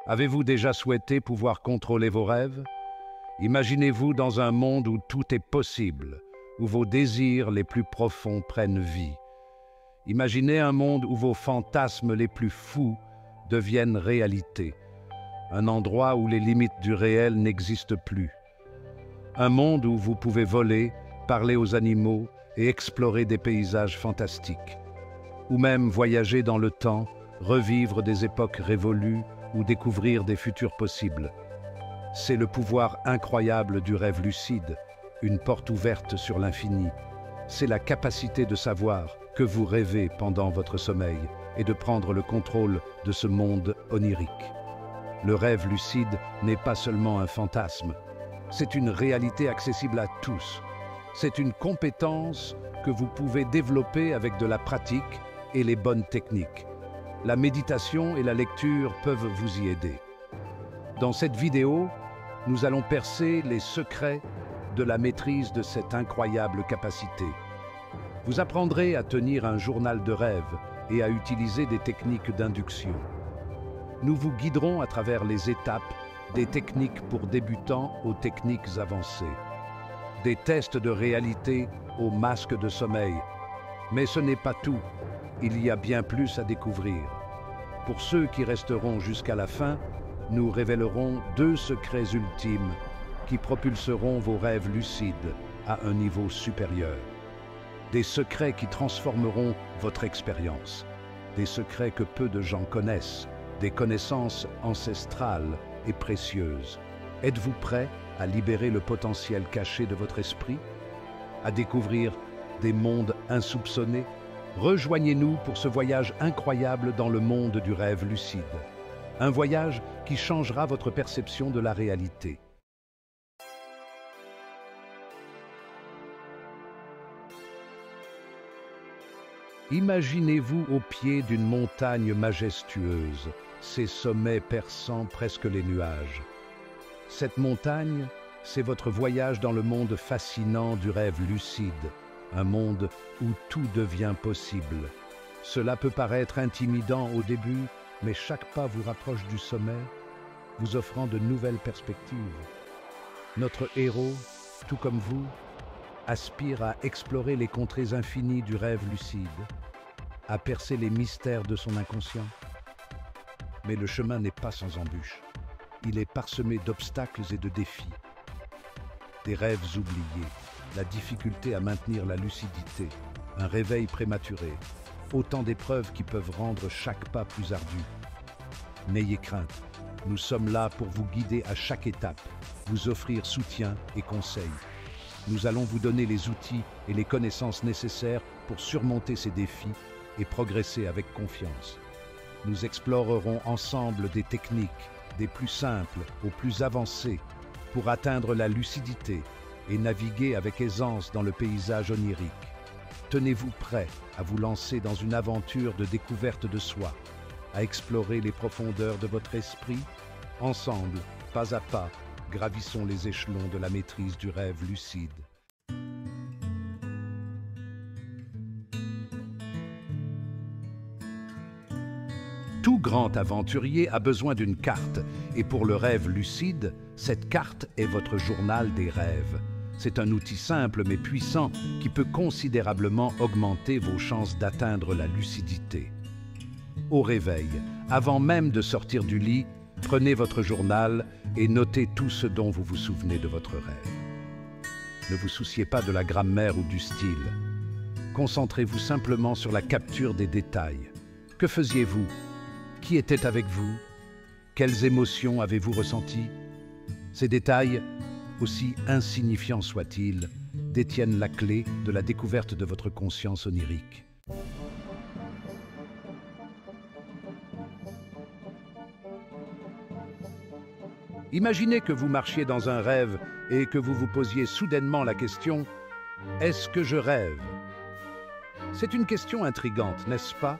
Avez-vous déjà souhaité pouvoir contrôler vos rêves? Imaginez-vous dans un monde où tout est possible, où vos désirs les plus profonds prennent vie. Imaginez un monde où vos fantasmes les plus fous deviennent réalité. Un endroit où les limites du réel n'existent plus. Un monde où vous pouvez voler, parler aux animaux et explorer des paysages fantastiques. Ou même voyager dans le temps, revivre des époques révolues ou découvrir des futurs possibles. C'est le pouvoir incroyable du rêve lucide, une porte ouverte sur l'infini. C'est la capacité de savoir que vous rêvez pendant votre sommeil et de prendre le contrôle de ce monde onirique. Le rêve lucide n'est pas seulement un fantasme, c'est une réalité accessible à tous. C'est une compétence que vous pouvez développer avec de la pratique et les bonnes techniques. La méditation et la lecture peuvent vous y aider. Dans cette vidéo, nous allons percer les secrets de la maîtrise de cette incroyable capacité. Vous apprendrez à tenir un journal de rêve et à utiliser des techniques d'induction. Nous vous guiderons à travers les étapes des techniques pour débutants aux techniques avancées, des tests de réalité aux masques de sommeil. Mais ce n'est pas tout, il y a bien plus à découvrir. Pour ceux qui resteront jusqu'à la fin, nous révélerons 2 secrets ultimes qui propulseront vos rêves lucides à un niveau supérieur. Des secrets qui transformeront votre expérience. Des secrets que peu de gens connaissent. Des connaissances ancestrales et précieuses. Êtes-vous prêt à libérer le potentiel caché de votre esprit? À découvrir des mondes insoupçonnés? Rejoignez-nous pour ce voyage incroyable dans le monde du rêve lucide. Un voyage qui changera votre perception de la réalité. Imaginez-vous au pied d'une montagne majestueuse, ses sommets perçant presque les nuages. Cette montagne, c'est votre voyage dans le monde fascinant du rêve lucide, un monde où tout devient possible. Cela peut paraître intimidant au début, mais chaque pas vous rapproche du sommet, vous offrant de nouvelles perspectives. Notre héros, tout comme vous, aspire à explorer les contrées infinies du rêve lucide, à percer les mystères de son inconscient. Mais le chemin n'est pas sans embûches. Il est parsemé d'obstacles et de défis. Des rêves oubliés, la difficulté à maintenir la lucidité, un réveil prématuré, autant d'épreuves qui peuvent rendre chaque pas plus ardu. N'ayez crainte, nous sommes là pour vous guider à chaque étape, vous offrir soutien et conseils. Nous allons vous donner les outils et les connaissances nécessaires pour surmonter ces défis et progresser avec confiance. Nous explorerons ensemble des techniques, des plus simples aux plus avancées, pour atteindre la lucidité et naviguer avec aisance dans le paysage onirique. Tenez-vous prêts à vous lancer dans une aventure de découverte de soi, à explorer les profondeurs de votre esprit? Ensemble, pas à pas, gravissons les échelons de la maîtrise du rêve lucide. Tout grand aventurier a besoin d'une carte, et pour le rêve lucide, cette carte est votre journal des rêves. C'est un outil simple mais puissant qui peut considérablement augmenter vos chances d'atteindre la lucidité. Au réveil, avant même de sortir du lit, prenez votre journal et notez tout ce dont vous vous souvenez de votre rêve. Ne vous souciez pas de la grammaire ou du style. Concentrez-vous simplement sur la capture des détails. Que faisiez-vous? Qui était avec vous? Quelles émotions avez-vous ressenties? Ces détails, aussi insignifiants soient-ils, détiennent la clé de la découverte de votre conscience onirique. Imaginez que vous marchiez dans un rêve et que vous vous posiez soudainement la question « Est-ce que je rêve ?» C'est une question intrigante, n'est-ce pas?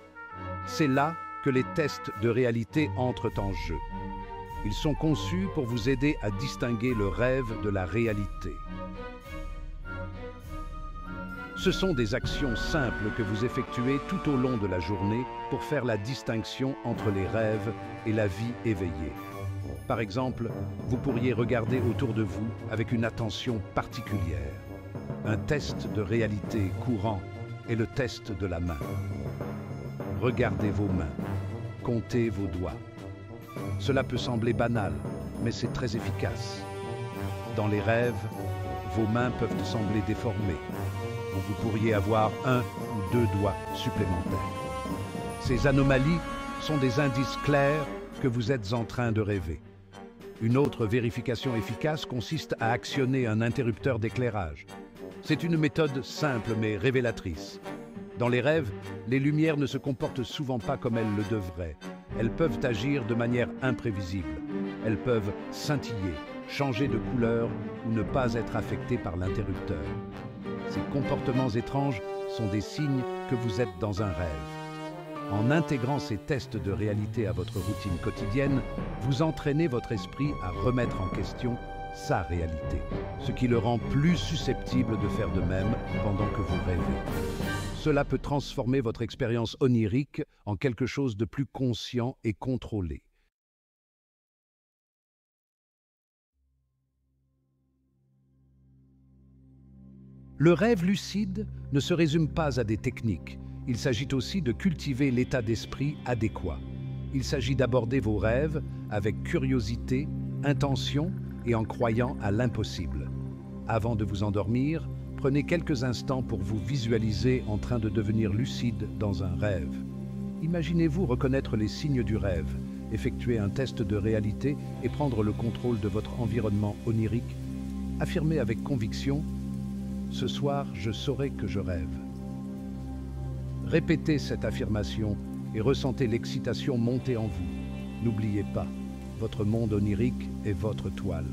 C'est là que les tests de réalité entrent en jeu. Ils sont conçus pour vous aider à distinguer le rêve de la réalité. Ce sont des actions simples que vous effectuez tout au long de la journée pour faire la distinction entre les rêves et la vie éveillée. Par exemple, vous pourriez regarder autour de vous avec une attention particulière. Un test de réalité courant est le test de la main. Regardez vos mains, comptez vos doigts. Cela peut sembler banal, mais c'est très efficace. Dans les rêves, vos mains peuvent sembler déformées. Vous pourriez avoir 1 ou 2 doigts supplémentaires. Ces anomalies sont des indices clairs que vous êtes en train de rêver. Une autre vérification efficace consiste à actionner un interrupteur d'éclairage. C'est une méthode simple mais révélatrice. Dans les rêves, les lumières ne se comportent souvent pas comme elles le devraient. Elles peuvent agir de manière imprévisible. Elles peuvent scintiller, changer de couleur ou ne pas être affectées par l'interrupteur. Ces comportements étranges sont des signes que vous êtes dans un rêve. En intégrant ces tests de réalité à votre routine quotidienne, vous entraînez votre esprit à remettre en question sa réalité, ce qui le rend plus susceptible de faire de même pendant que vous rêvez. Cela peut transformer votre expérience onirique en quelque chose de plus conscient et contrôlé. Le rêve lucide ne se résume pas à des techniques. Il s'agit aussi de cultiver l'état d'esprit adéquat. Il s'agit d'aborder vos rêves avec curiosité, intention et en croyant à l'impossible. Avant de vous endormir, prenez quelques instants pour vous visualiser en train de devenir lucide dans un rêve. Imaginez-vous reconnaître les signes du rêve, effectuer un test de réalité et prendre le contrôle de votre environnement onirique. Affirmez avec conviction « Ce soir, je saurai que je rêve ». Répétez cette affirmation et ressentez l'excitation monter en vous. N'oubliez pas, votre monde onirique est votre toile.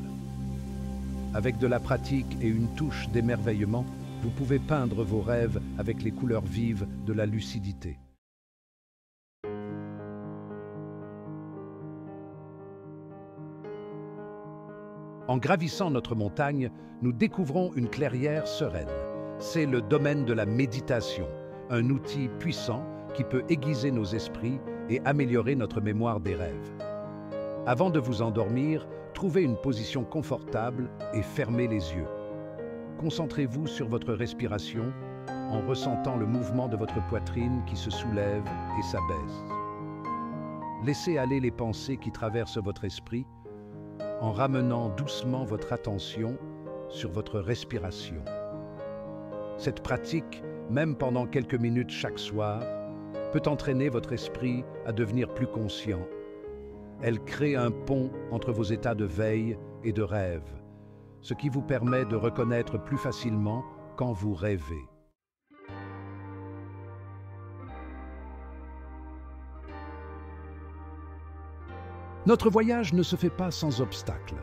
Avec de la pratique et une touche d'émerveillement, vous pouvez peindre vos rêves avec les couleurs vives de la lucidité. En gravissant notre montagne, nous découvrons une clairière sereine. C'est le domaine de la méditation, un outil puissant qui peut aiguiser nos esprits et améliorer notre mémoire des rêves. Avant de vous endormir, trouvez une position confortable et fermez les yeux. Concentrez-vous sur votre respiration en ressentant le mouvement de votre poitrine qui se soulève et s'abaisse. Laissez aller les pensées qui traversent votre esprit en ramenant doucement votre attention sur votre respiration. Cette pratique, même pendant quelques minutes chaque soir, peut entraîner votre esprit à devenir plus conscient. Elle crée un pont entre vos états de veille et de rêve, ce qui vous permet de reconnaître plus facilement quand vous rêvez. Notre voyage ne se fait pas sans obstacles.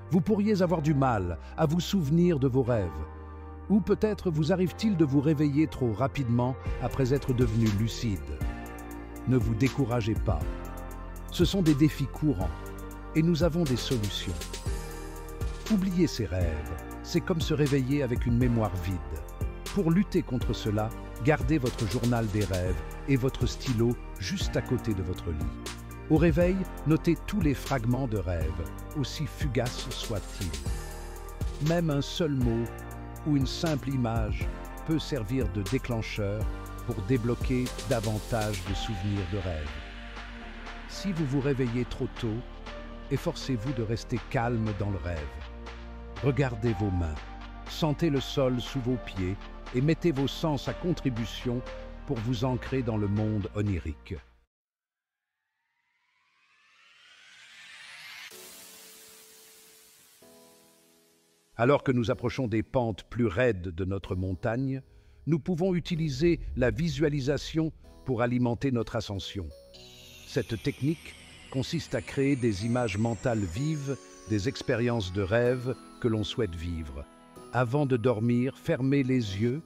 Vous pourriez avoir du mal à vous souvenir de vos rêves. Ou peut-être vous arrive-t-il de vous réveiller trop rapidement après être devenu lucide. Ne vous découragez pas. Ce sont des défis courants et nous avons des solutions. Oubliez ces rêves, c'est comme se réveiller avec une mémoire vide. Pour lutter contre cela, gardez votre journal des rêves et votre stylo juste à côté de votre lit. Au réveil, notez tous les fragments de rêve, aussi fugaces soient-ils. Même un seul mot ou une simple image peut servir de déclencheur pour débloquer davantage de souvenirs de rêve. Si vous vous réveillez trop tôt, efforcez-vous de rester calme dans le rêve. Regardez vos mains, sentez le sol sous vos pieds et mettez vos sens à contribution pour vous ancrer dans le monde onirique. Alors que nous approchons des pentes plus raides de notre montagne, nous pouvons utiliser la visualisation pour alimenter notre ascension. Cette technique consiste à créer des images mentales vives, des expériences de rêve que l'on souhaite vivre. Avant de dormir, fermez les yeux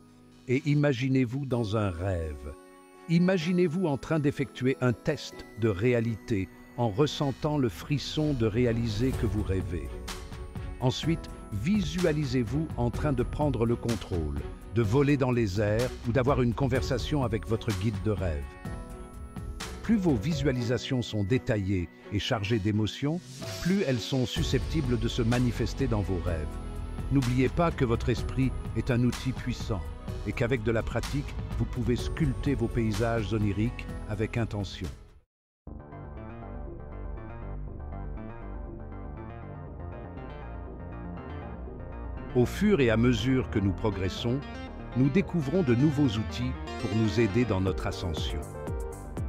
et imaginez-vous dans un rêve. Imaginez-vous en train d'effectuer un test de réalité en ressentant le frisson de réaliser que vous rêvez. Ensuite, visualisez-vous en train de prendre le contrôle, de voler dans les airs ou d'avoir une conversation avec votre guide de rêve. Plus vos visualisations sont détaillées et chargées d'émotions, plus elles sont susceptibles de se manifester dans vos rêves. N'oubliez pas que votre esprit est un outil puissant et qu'avec de la pratique, vous pouvez sculpter vos paysages oniriques avec intention. Au fur et à mesure que nous progressons, nous découvrons de nouveaux outils pour nous aider dans notre ascension.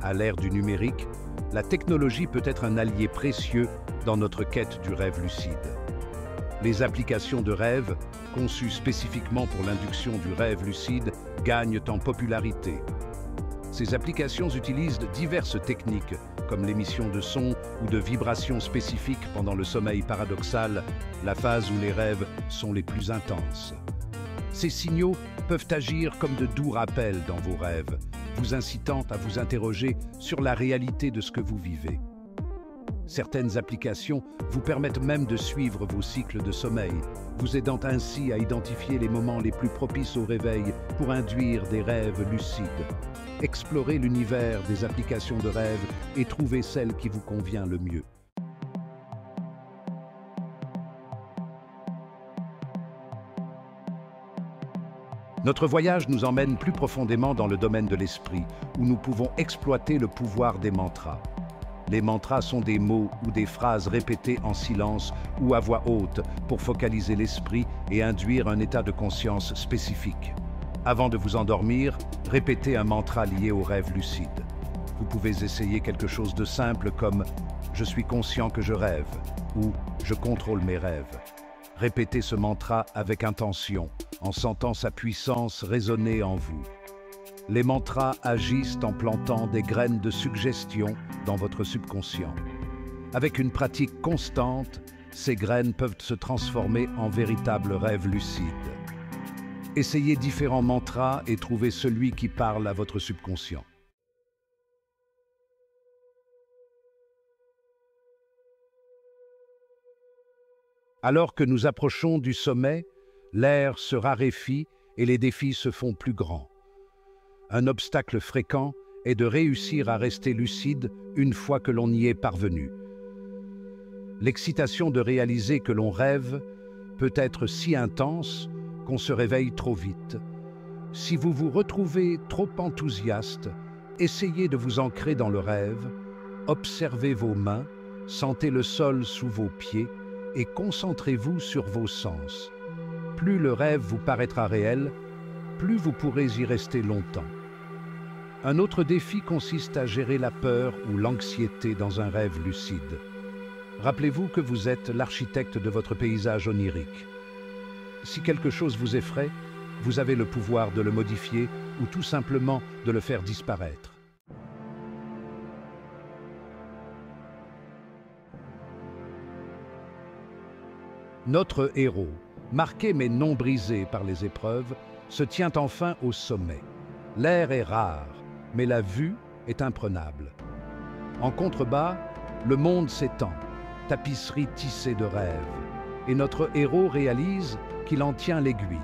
À l'ère du numérique, la technologie peut être un allié précieux dans notre quête du rêve lucide. Les applications de rêve, conçues spécifiquement pour l'induction du rêve lucide, gagnent en popularité. Ces applications utilisent diverses techniques, comme l'émission de sons ou de vibrations spécifiques pendant le sommeil paradoxal, la phase où les rêves sont les plus intenses. Ces signaux peuvent agir comme de doux rappels dans vos rêves, vous incitant à vous interroger sur la réalité de ce que vous vivez. Certaines applications vous permettent même de suivre vos cycles de sommeil, vous aidant ainsi à identifier les moments les plus propices au réveil pour induire des rêves lucides. Explorez l'univers des applications de rêve et trouvez celle qui vous convient le mieux. Notre voyage nous emmène plus profondément dans le domaine de l'esprit, où nous pouvons exploiter le pouvoir des mantras. Les mantras sont des mots ou des phrases répétées en silence ou à voix haute pour focaliser l'esprit et induire un état de conscience spécifique. Avant de vous endormir, répétez un mantra lié au rêve lucide. Vous pouvez essayer quelque chose de simple comme « Je suis conscient que je rêve » ou « Je contrôle mes rêves ». Répétez ce mantra avec intention, en sentant sa puissance résonner en vous. Les mantras agissent en plantant des graines de suggestion dans votre subconscient. Avec une pratique constante, ces graines peuvent se transformer en véritables rêves lucides. Essayez différents mantras et trouvez celui qui parle à votre subconscient. Alors que nous approchons du sommet, l'air se raréfie et les défis se font plus grands. Un obstacle fréquent est de réussir à rester lucide une fois que l'on y est parvenu. L'excitation de réaliser que l'on rêve peut être si intense qu'on se réveille trop vite. Si vous vous retrouvez trop enthousiaste, essayez de vous ancrer dans le rêve, observez vos mains, sentez le sol sous vos pieds et concentrez-vous sur vos sens. Plus le rêve vous paraîtra réel, plus vous pourrez y rester longtemps. Un autre défi consiste à gérer la peur ou l'anxiété dans un rêve lucide. Rappelez-vous que vous êtes l'architecte de votre paysage onirique. Si quelque chose vous effraie, vous avez le pouvoir de le modifier ou tout simplement de le faire disparaître. Notre héros, marqué mais non brisé par les épreuves, se tient enfin au sommet. L'air est rare, mais la vue est imprenable. En contrebas, le monde s'étend, tapisserie tissée de rêves, et notre héros réalise qu'il en tient l'aiguille.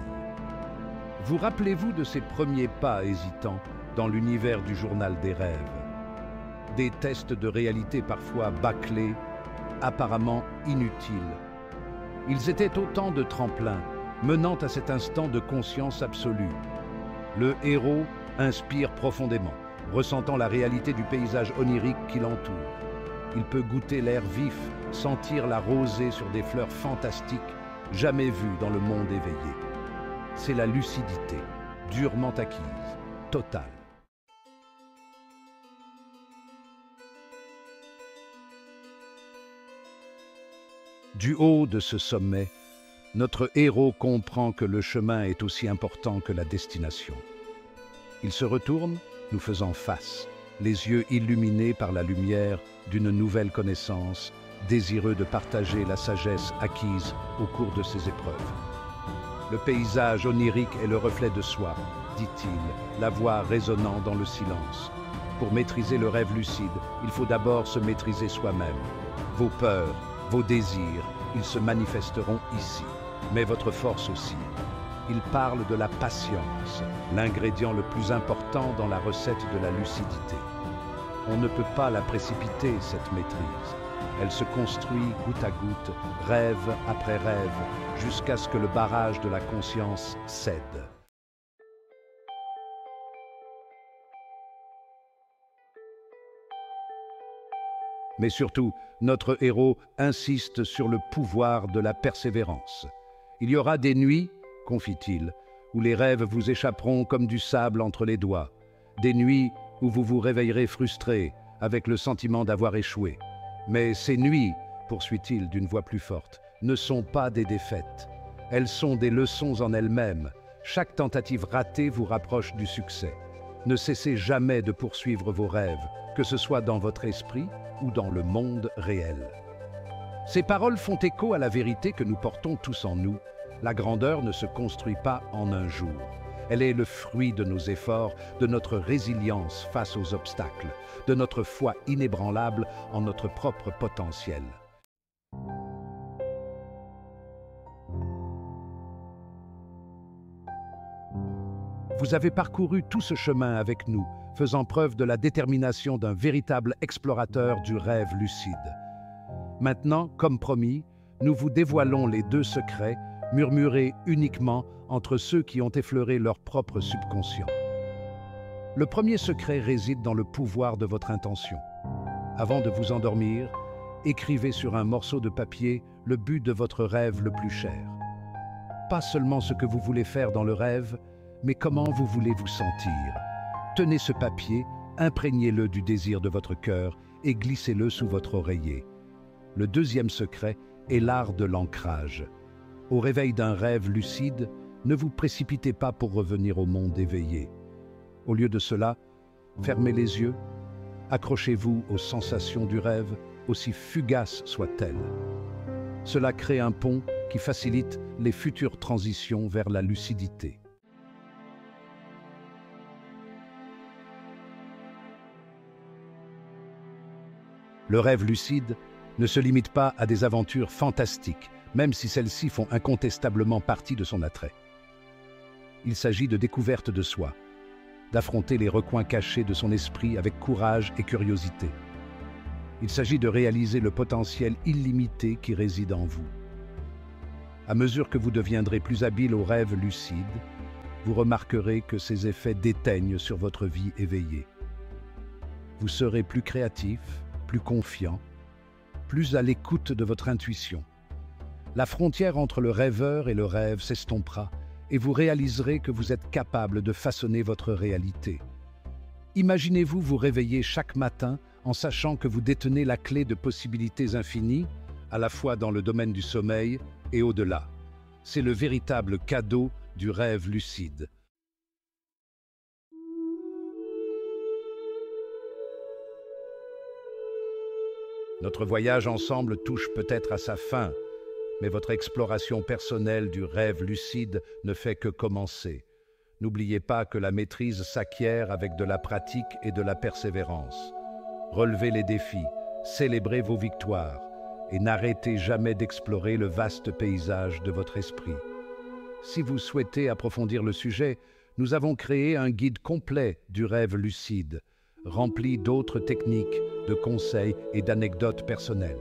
Vous rappelez-vous de ses premiers pas hésitants dans l'univers du journal des rêves? Des tests de réalité parfois bâclés, apparemment inutiles. Ils étaient autant de tremplins, menant à cet instant de conscience absolue. Le héros inspire profondément, ressentant la réalité du paysage onirique qui l'entoure. Il peut goûter l'air vif, sentir la rosée sur des fleurs fantastiques, jamais vues dans le monde éveillé. C'est la lucidité, durement acquise, totale. Du haut de ce sommet, notre héros comprend que le chemin est aussi important que la destination. Il se retourne, nous faisant face, les yeux illuminés par la lumière d'une nouvelle connaissance, désireux de partager la sagesse acquise au cours de ces épreuves. Le paysage onirique est le reflet de soi, dit-il, la voix résonnant dans le silence. Pour maîtriser le rêve lucide, il faut d'abord se maîtriser soi-même. Vos peurs, vos désirs, ils se manifesteront ici, mais votre force aussi. Il parle de la patience, l'ingrédient le plus important dans la recette de la lucidité. On ne peut pas la précipiter, cette maîtrise. Elle se construit goutte à goutte, rêve après rêve, jusqu'à ce que le barrage de la conscience cède. Mais surtout, notre héros insiste sur le pouvoir de la persévérance. Il y aura des nuits, confie-t-il, où les rêves vous échapperont comme du sable entre les doigts. Des nuits où vous vous réveillerez frustré, avec le sentiment d'avoir échoué. Mais ces nuits, poursuit-il d'une voix plus forte, ne sont pas des défaites. Elles sont des leçons en elles-mêmes. Chaque tentative ratée vous rapproche du succès. Ne cessez jamais de poursuivre vos rêves, que ce soit dans votre esprit ou dans le monde réel. Ces paroles font écho à la vérité que nous portons tous en nous. La grandeur ne se construit pas en un jour. Elle est le fruit de nos efforts, de notre résilience face aux obstacles, de notre foi inébranlable en notre propre potentiel. Vous avez parcouru tout ce chemin avec nous, faisant preuve de la détermination d'un véritable explorateur du rêve lucide. Maintenant, comme promis, nous vous dévoilons les 2 secrets, murmurés uniquement entre ceux qui ont effleuré leur propre subconscient. Le premier secret réside dans le pouvoir de votre intention. Avant de vous endormir, écrivez sur un morceau de papier le but de votre rêve le plus cher. Pas seulement ce que vous voulez faire dans le rêve, mais comment vous voulez vous sentir. Tenez ce papier, imprégnez-le du désir de votre cœur et glissez-le sous votre oreiller. Le deuxième secret est l'art de l'ancrage. Au réveil d'un rêve lucide, ne vous précipitez pas pour revenir au monde éveillé. Au lieu de cela, fermez les yeux, accrochez-vous aux sensations du rêve, aussi fugaces soient-elles. Cela crée un pont qui facilite les futures transitions vers la lucidité. Le rêve lucide ne se limite pas à des aventures fantastiques, même si celles-ci font incontestablement partie de son attrait. Il s'agit de découverte de soi, d'affronter les recoins cachés de son esprit avec courage et curiosité. Il s'agit de réaliser le potentiel illimité qui réside en vous. À mesure que vous deviendrez plus habile au rêve lucide, vous remarquerez que ses effets déteignent sur votre vie éveillée. Vous serez plus créatif, plus confiant, plus à l'écoute de votre intuition. La frontière entre le rêveur et le rêve s'estompera et vous réaliserez que vous êtes capable de façonner votre réalité. Imaginez-vous vous réveiller chaque matin en sachant que vous détenez la clé de possibilités infinies, à la fois dans le domaine du sommeil et au-delà. C'est le véritable cadeau du rêve lucide. Notre voyage ensemble touche peut-être à sa fin, mais votre exploration personnelle du rêve lucide ne fait que commencer. N'oubliez pas que la maîtrise s'acquiert avec de la pratique et de la persévérance. Relevez les défis, célébrez vos victoires et n'arrêtez jamais d'explorer le vaste paysage de votre esprit. Si vous souhaitez approfondir le sujet, nous avons créé un guide complet du rêve lucide, rempli d'autres techniques, de conseils et d'anecdotes personnelles.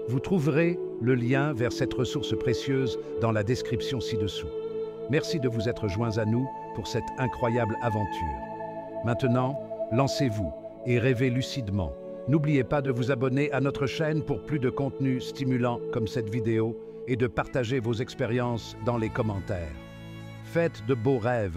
Vous trouverez le lien vers cette ressource précieuse dans la description ci-dessous. Merci de vous être joints à nous pour cette incroyable aventure. Maintenant, lancez-vous et rêvez lucidement. N'oubliez pas de vous abonner à notre chaîne pour plus de contenu stimulant comme cette vidéo et de partager vos expériences dans les commentaires. Faites de beaux rêves.